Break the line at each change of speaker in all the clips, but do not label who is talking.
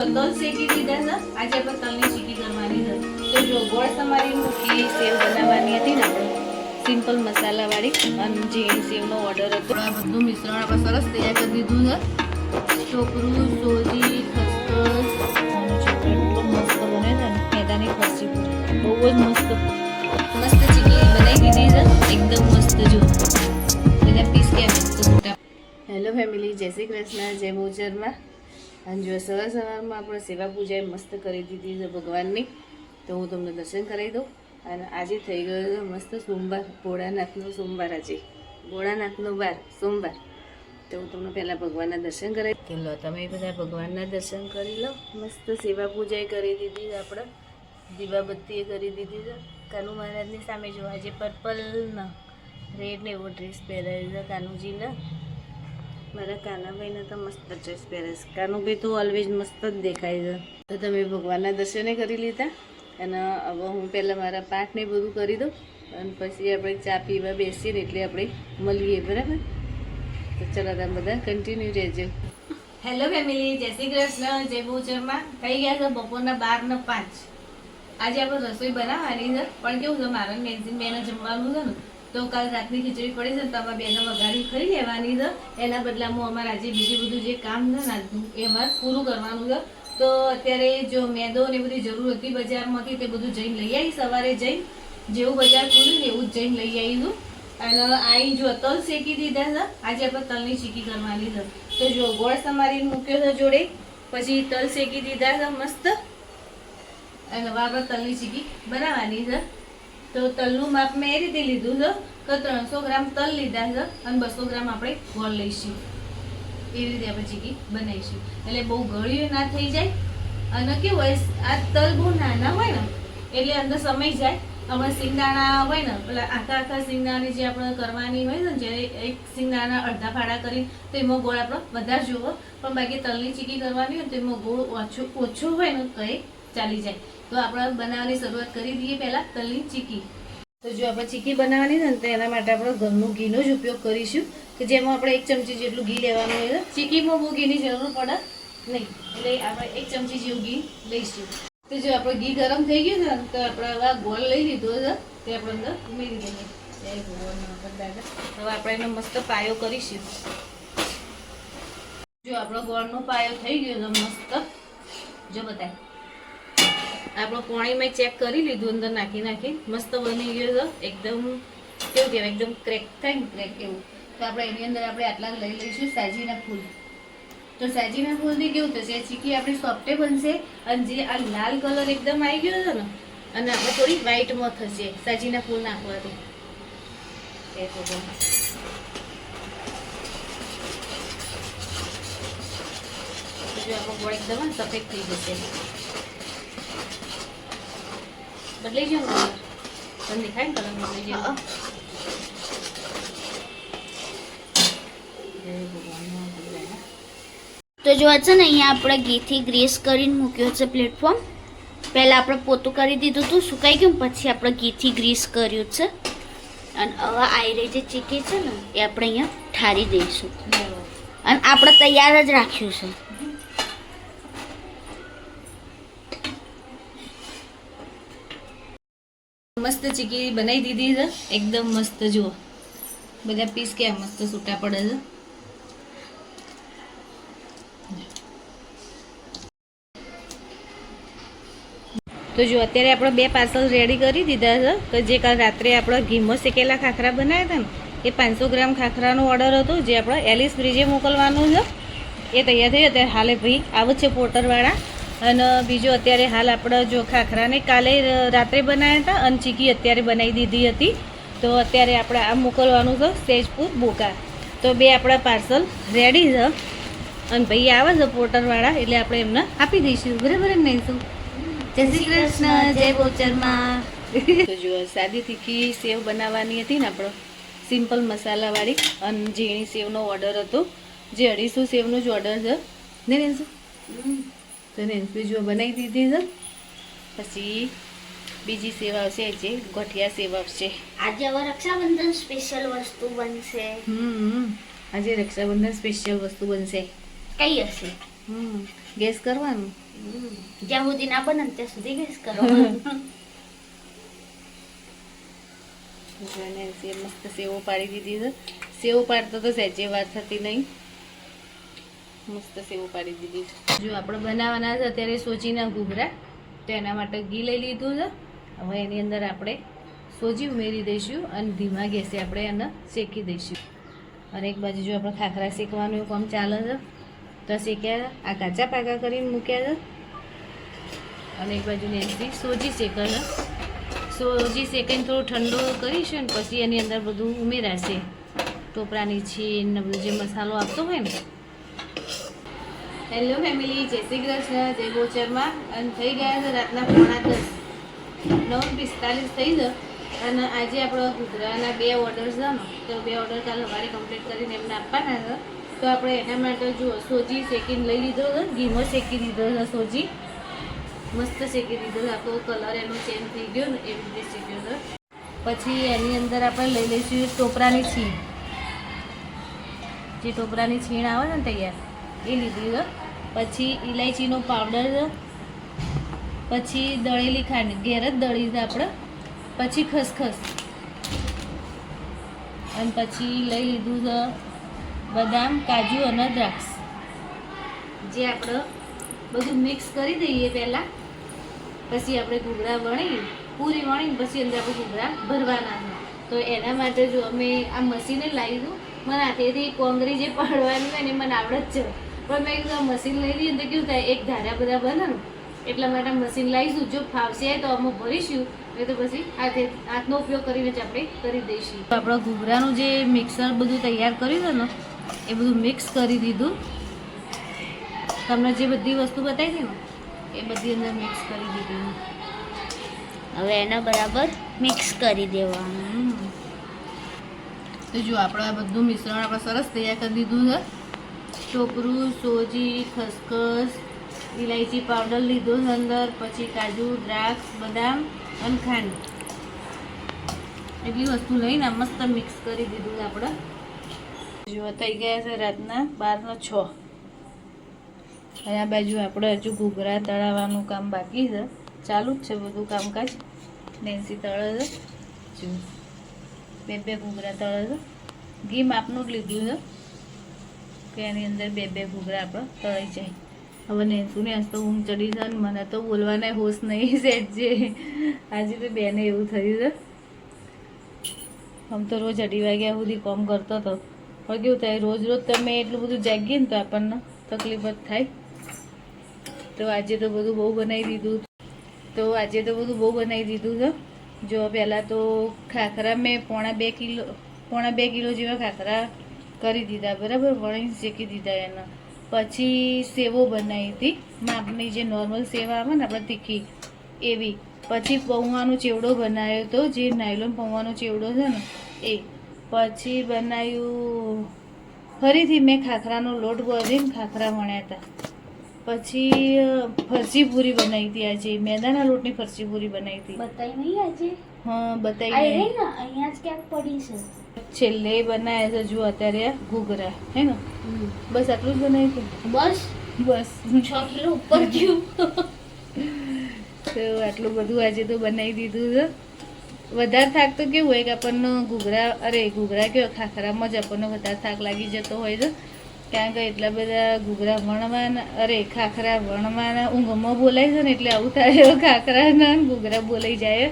તલ શેકી દીધા છે. આજે આપણે તલની ચીકી કરવાની છે. તો જો ગોળ સમારી મૂકી સેવ બનાવવાની હતી ને આપણે સિમ્પલ મસાલાવાળી અને ઝીણી સેવનો ઓર્ડર હતો. આ બધું મિશ્રણ આપણે સરસ તૈયાર કરી દીધું છે. છોકરું સોજી ખસખસ એટલું મસ્ત બને છે ને મેદાની ખસી બહુ જ મસ્ત ચીકી બનાવી દીધી છે. એકદમ મસ્ત જો બધા પીસ કેમ મસ્ત મોટા. હેલો ફેમિલી, જય શ્રી કૃષ્ણ, જય મોજરમાં. અને જો સવારમાં આપણે સેવા પૂજા મસ્ત કરી દીધી છે ભગવાનની. તો હું તમને દર્શન કરાવી દઉં. અને આજે થઈ ગયો છે મસ્ત સોમવાર, ભોળાનાથનો સોમવાર. આજે ભોળાનાથનો વાર સોમવાર. તો હું તમને પહેલાં ભગવાનના દર્શન કરાવી કે લો તમે બધા ભગવાનના દર્શન કરી લો. મસ્ત સેવા પૂજા કરી દીધી આપણે, દીવાબત્તી કરી દીધી છે. કાનુ મહારાજની સામે જો આજે પર્પલનો રેડ ને એવો ડ્રેસ પહેરાવી છે કાનુજીને. મારા કાનાભાઈને તો મસ્ત ડ્રેસ પહેરે છે. કાનુભાઈ તો ઓલવેઝ મસ્ત જ દેખાય છે. તો તમે ભગવાનના દર્શને કરી લીધા. અને હવે હું પહેલાં મારા પાઠ ને બધું કરી દઉં અને પછી આપણે ચા પીવા બેસીએ ને એટલે આપણે મળીએ, બરાબર? તો ચલો તમે બધા કન્ટિન્યુ રહેજો. હેલો ફેમિલી, જય શ્રી કૃષ્ણ, જય બહુચરમાં. થઈ ગયા છે બપોરના 12:05. આજે આપણે રસોઈ બનાવવાની છે, પણ કેવું છે મારા મેન્સીન બેને જમવાનું છે ને, તો કાલ રાતની ખીચડી પડી છે ને તમારા બેને વઘારી ખાઈ લેવાની છે. એના બદલામાં અમારે આજે બીજું બધું જે કામ છે ને આજનું એ અમારે પૂરું કરવાનું છે. તો અત્યારે જો મેદો ને બધી જરૂર હતી બજારમાંથી, તે બધું જઈને લઈ આવી. સવારે જઈને જેવું બજાર ખુલ્યું ને એવું જ જઈને લઈ આવીશું. અને અહીં જો તલ શેકી દીધા છે. આજે આપણે તલની ચીકી કરવાની છે. તો જો ગોળ સમારી મૂક્યો છે જોડે, પછી તલ શેકી દીધા છે મસ્ત. અને હવે આપણે તલની ચીકી બનાવવાની છે. તો તલનું માપ મેં એ રીતે લીધું છે કે 300 ગ્રામ તલ લીધા છે અને 200 ગ્રામ આપણે ગોળ લઈશું. એવી રીતે આપણે ચીકી બનાવીશું. એટલે બહુ ગળ્યું ના થઈ જાય. અને કેવું હોય, આ તલ બહુ નાના હોય ને એટલે અંદર સમય જાય. આપણે સિંગદાણા હોય ને, પેલા આખા સિંગદાણાની જે આપણે કરવાની હોય ને, જ્યારે એક સિંગદાણા અડધા ફાડા કરી તો એમાં ગોળ આપણે વધારે જોવો. પણ બાકી તલની ચીકી કરવાની હોય તો એમાં ગોળ ઓછો હોય ને તો એ ચાલી જાય. તો આપણે બનાવવાની શરૂઆત કરી દઈએ પહેલાં તલની ચીકી. તો જો આપણે ચીકી બનાવવાની છે ને તો એના માટે આપણે ઘરનું ઘીનો જ ઉપયોગ કરીશું, કે જેમાં આપણે 1 ચમચી જેટલું ઘી લેવાનું હોય છે. ચીકીમાં બહુ ઘીની જરૂર પડે નહીં, એટલે આપણે 1 ચમચી જેવું ઘી લઈશું. તો જો આપણે ઘી ગરમ થઈ ગયું છે ને તો આપણે હવે ગોળ લઈ લીધો છે તે આપણે અંદર ઉમેરી દઈએ. હવે આપણે એનો મસ્ત પાયો કરીશું. જો આપણો ગોળનો પાયો થઈ ગયો છે મસ્ત. જો બતાય આપણો પાણી મેં ચેક કરી લીધું, અંદર નાખી મસ્ત બની ગયો છે. એકદમ કેવું કહેવાય, એકદમ ક્રેક થાય ને ક્રેક એવું. તો આપણે એની અંદર આપણે આટલા લઈ લઈશું સાજીના ફૂલ. તો સાજીના ફૂલથી કેવું થશે, ચીકી આપણી સોફ્ટે બનશે. અને જે આ લાલ કલર એકદમ આવી ગયો છે ને, અને આપણે થોડી વ્હાઈટમાં થશે સાજીના ફૂલ નાખવાથી. જો આપણો ગોળ એકદમ સફેદ થઈ જશે. બદલાઈ જાવ ને તમને દેખાય ને કલર બદલાઈ જાય.
તો જો છે ને અહીંયા આપણે ઘીથી ગ્રીસ કરીને મૂક્યો છે પ્લેટફોર્મ. પહેલાં આપણે પોતું કરી દીધું હતું, સુકાઈ ગયું, પછી આપણે ઘીથી ગ્રીસ કર્યું છે. અને હવે આયરે જે ચીકી છે ને એ આપણે અહીંયા ઠારી દઈશું. અને આપણે તૈયાર જ રાખ્યું છે.
મસ્ત ચીકી બનાવી દીધી છે એકદમ મસ્ત. જુઓ બધા પીસ કેમ મસ્ત છૂટા પડે છે. તો જો અત્યારે આપણે 2 પાર્સલ રેડી કરી દીધા છે. તો જે કાલ રાત્રે આપણે ઘીમાં શેકેલા ખાખરા બનાવ્યા હતા ને એ 500 ગ્રામ ખાખરાનો ઓર્ડર હતો, જે આપણે એલિસ બ્રિજે મોકલવાનું છે. એ તૈયાર થઈ. અત્યારે હાલે ભાઈ આવે છે પોર્ટરવાળા. અને બીજો અત્યારે હાલ આપણે જો ખાખરાને કાલે રાત્રે બનાવ્યા હતા અને ચીકી અત્યારે બનાવી દીધી હતી. તો અત્યારે આપણે આ મોકલવાનું છે સેજપુર બોકા. તો 2 આપણા પાર્સલ રેડી છે અને ભાઈ આવે છે પોર્ટરવાળા, એટલે આપણે એમને આપી દઈશું, બરાબર ને? નહીં શું? જય શ્રી કૃષ્ણ, જય બહુચરમાં. તો જો સાદી તીખી સેવ બનાવવાની હતી ને આપણે, સિમ્પલ મસાલાવાળી અને ઝીણી સેવનો ઓર્ડર હતો, જે 250 સેવનો જ ઓર્ડર છે ને શું? તો નેન્સી જો બનાવી દીધી છે. પછી બીજી સેવ આવશે, જે ગોઠિયા સેવ આવશે.
આજે હવે રક્ષાબંધન સ્પેશિયલ વસ્તુ બનશે.
આજે રક્ષાબંધન સ્પેશિયલ વસ્તુ બનશે.
કઈ હશે?
ગેસ કરવાનું.
જ્યાં સુધી ના બને ને ત્યાં સુધી ગેસ કરવાનું.
અને મસ્ત સેવો પાડી દીધી છે. સેવો પાડતો તો સહેજે વાત થતી નહીં. મસ્ત સેવો પાડી દીધી છે. જો આપણે બનાવવાના છે અત્યારે સોજીના ઘૂઘરા, તો એના માટે ઘી લઈ લીધું છે. હવે એની અંદર આપણે સોજી ઉમેરી દઈશું અને ધીમા ગેસે આપણે એને શેકી દઈશું. અને એક બાજુ જો આપણે ખાખરા શેકવાનું એવું કામ ચાલે છે, તો શેક્યા આ કાચા પાકા કરીને મૂક્યા છે. અને એક બાજુ નેન્સી સોજી શેકે છે. સોજી શેકીને થોડું ઠંડો કરીશું ને પછી એની અંદર બધું ઉમેરાશે, ટોપરાની છીણ ને બધું જે મસાલો આપતો હોય ને. હેલો ફેમિલી, જય શ્રી કૃષ્ણ, જય ગોચરમાં. અને થઈ ગયા છે રાતના 9:45, 9:45 થઈ છે. અને આજે આપણો ઘૂઘરાના 2 ઓર્ડર છે ને, તો 2 ઓર્ડર કાલે સવારે કમ્પ્લીટ કરીને એમને આપવાના છે. તો આપણે એના માટે જુઓ સોજી શેકીને લઈ લીધો છે, ઘીમાં શેકી દીધો છે સોજી, મસ્ત શેકી દીધો છે. આખો કલર એનો ચેન્જ થઈ ગયો ને એવી રીતે શેક્યો છે. પછી એની અંદર આપણે લઈ લઈશું ટોપરાની છીણ, જે ટોપરાની છીણ આવે છે ને તૈયાર, એ લીધી છે. પછી ઇલાયચીનો પાવડર છે. પછી દળેલી ખાંડ ઘેર જ દળી છે આપણે. પછી ખસખસ, અને પછી લઈ લીધું છે બદામ, કાજુ અને દ્રાક્ષ, જે આપણે બધું મિક્સ કરી દઈએ પહેલાં. પછી આપણે ઘૂઘરા વણી, પૂરી વણીને પછી અંદર આપણે ઘૂઘરા ભરવાના છે. તો એના માટે જો અમે આ મશીને લાવીશું. મને હાથેથી કોંગરી જે પાડવાની હોય ને મને આવડે જ છે, પણ મેં કીધું મશીન લઈ લઈએ તો કેવું થાય, એક ધારા બધા બને ને, એટલા માટે મશીન લાવીશું. જો ફાવશે તો અમે ભરીશું, એ તો પછી હાથનો ઉપયોગ કરીને જ આપણે કરી દઈશું. આપણા ઘૂઘરાનું જે મિક્સર બધું તૈયાર કર્યું છે ને, એ બધું મિક્સ કરી દીધું. તમને જે બધી વસ્તુ બતાવી હતી ને એ બધી અંદર મિક્સ કરી દીધી.
હવે એને બરાબર મિક્સ કરી દેવાનું.
તો જો આપણે આ બધું મિશ્રણ આપણે સરસ તૈયાર કરી દીધું છે. ટોપરું, સોજી, ખસખસ, ઇલાયચી પાવડર લીધો છે અંદર, પછી કાજુ, દ્રાક્ષ, બદામ અને ખાંડ, એટલી વસ્તુ લઈને મસ્ત મિક્સ કરી દીધું છે આપણે. જો થઈ ગયા છે રાતના 12:06. અને આ બાજુ આપણે હજુ ઘૂઘરા તળાવવાનું કામ બાકી છે, ચાલુ જ છે બધું કામકાજ. નેન્સી તળે છે, જો 2 ઘૂઘરા તળે છે. ઘી માપનું જ લીધું છે કે એની અંદર 2 ઘૂઘરા આપણે તળાઈ જાય. હવે નેન્સુને આજ તો ઊંઘ ચડી છે, મને તો બોલવાના હોશ નહીં સેજ જે. આજે તો બેને એવું થયું છે. આમ તો રોજ 2:30 વાગ્યા સુધી કામ કરતો હતો, પણ કેવું થાય રોજ તમે એટલું બધું જાગીએ ને તો આપણને તકલીફ જ થાય. તો આજે તો બધું બહુ બનાવી દીધું છે. જો પહેલાં તો ખાખરા મેં 1.5 કિલો જેવા ખાખરા કરી દીધા, બરાબર, વણીને શેકી દીધા એના. પછી સેવો બનાવી હતી માપની, જે નોર્મલ સેવા આવે ને આપણે તીખી એવી. પછી પૌવાનો ચેવડો બનાવ્યો હતો, જે નાયલોન પૌવાનો ચેવડો છે ને એ. પછી બનાવ્યું, ફરીથી મેં ખાખરાનો લોટ બાંધીને ખાખરા વણ્યા હતા. પછી ફરસી પૂરી બનાવી હતી આજે, મેદાના લોટની ફરસી પૂરી બનાવી હતી.
બતાવી નહીં આજે?
હા બતાવી.
અહીંયા જ ક્યાંક પડી છે.
છેલ્લે બનાવ્યા છે જો અત્યારે ઘૂઘરા, હે ને? બસ આટલું જ બનાવ્યું હતું. બસ
6 કિલો ઉપર ગયું.
તો આટલું બધું આજે તો બનાવી દીધું છે. વધારે થાક તો કેવું હોય કે આપણને ઘૂઘરા કેવા ખાખરામાં જ આપણને વધારે થાક લાગી જતો હોય છે, કારણ કે એટલા બધા ઘૂઘરા વણવાના, ખાખરા વણવાના. ઊંઘમાં બોલાય છે ને એટલે આવું થાય, ખાખરાના ઘૂઘરા બોલાઈ જાય.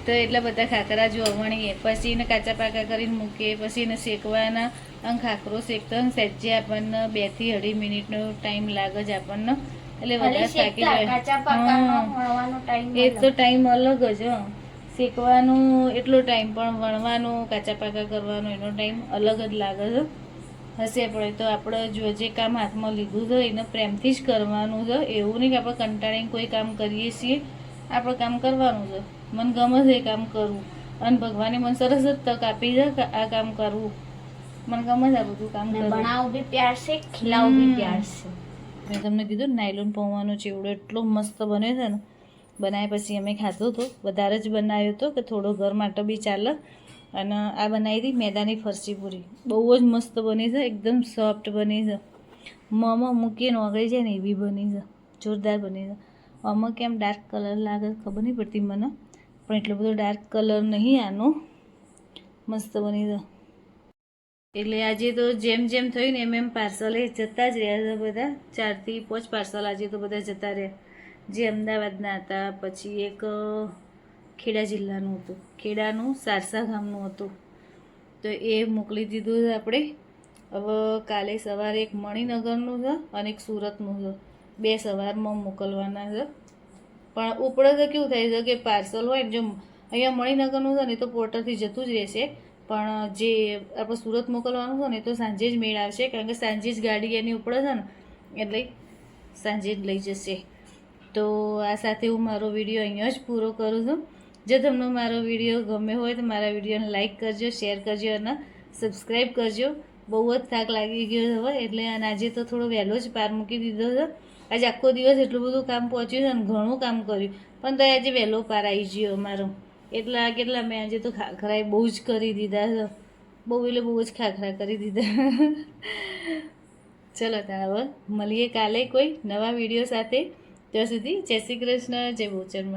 તો એટલા બધા ખાખરા જો વણીએ, પછી એને કાચા પાકા કરીને મૂકીએ, પછી એને શેકવાના. અને ખાખરો શેકતા સહેજે આપણને 2 થી 2.5 મિનિટનો ટાઈમ લાગે જ આપણને, એટલે વધારે થાકી જાય. એ તો ટાઈમ અલગ જ. શેકવાનું એટલો ટાઈમ, પણ વણવાનું, કાચા પાકા કરવાનો એનો ટાઈમ અલગ જ લાગે છે. હશે પડે તો આપણે જો જે કામ હાથમાં લીધું છે એને પ્રેમથી જ કરવાનું છે. એવું નહીં કે આપણે કંટાળીને કોઈ કામ કરીએ છીએ, આપણે કામ કરવાનું છે. મને ગમે છે એ કામ કરવું, અને ભગવાને મને સરસ જ તક આપી છે કે આ કામ કરવું. મને ગમે છે આ બધું કામ કરવું.
બનાવવું બી પ્યાર છે, ખીલાવવું બી પ્યાર છે.
મેં તમને કીધું નાયલોન પૌવાનો ચેવડો એટલો મસ્ત બન્યો છે ને. બનાવ્યા પછી અમે ખાધું હતું, વધારે જ બનાવ્યું હતું કે થોડો ઘર માટે બી ચાલે. અને આ બનાવી હતી મેદાની ફરસી પૂરી, બહુ જ મસ્ત બની છે, એકદમ સોફ્ટ બની છે. મોંમાં મૂકીને ઓગળી જાય ને એવી બની છે, જોરદાર બની છે. આમાં કેમ ડાર્ક કલર લાગે ખબર નહીં પડતી મને, પણ એટલો બધો ડાર્ક કલર નહીં આનો. મસ્ત બની છે. એટલે આજે તો જેમ જેમ થયું ને એમ પાર્સલે જતા જ રહ્યા છે બધા. 4 થી 5 પાર્સલ આજે તો બધા જતા રહ્યા. જે અમદાવાદના હતા, પછી એક ખેડા જિલ્લાનું હતું, ખેડાનું સારસા ગામનું હતું, તો એ મોકલી દીધું છે આપણે. હવે કાલે સવારે એક મણિનગરનું છે અને એક સુરતનું છે, 2 સવારમાં મોકલવાના છે. પણ ઉપડે તો કેવું થાય છે કે પાર્સલ હોય ને, જો અહીંયા મણિનગરનું છે ને તો પોર્ટરથી જતું જ રહેશે, પણ જે આપણે સુરત મોકલવાનું છે ને તો સાંજે જ મેળ આવશે, કારણ કે સાંજે જ ગાડી એની ઉપડે છે ને, એટલે સાંજે જ લઈ જશે. તો આ સાથે હું મારો વિડીયો અહીંયા જ પૂરો કરું છું. જો તમને મારો વિડીયો ગમે હોય તો મારા વિડીયોને લાઇક કરજો, શેર કરજો અને સબસ્ક્રાઈબ કરજો. બહુ જ થાક લાગી ગયો હવે, એટલે આજે તો થોડો વહેલો જ પાર મૂકી દીધો છે. આજે આખો દિવસ એટલું બધું કામ પહોંચ્યું છે અને ઘણું કામ કર્યું, પણ તો આજે વહેલો પાર આવી ગયો અમારો. કેટલા મેં આજે તો ખાખરા બહુ જ કરી દીધા છે, બહુ એટલે બહુ જ ખાખરા કરી દીધા. ચલો તો હવે મળીએ કાલે કોઈ નવા વિડીયો સાથે. ત્યાં સુધી જય શ્રી કૃષ્ણ, જય બહુચરમાં.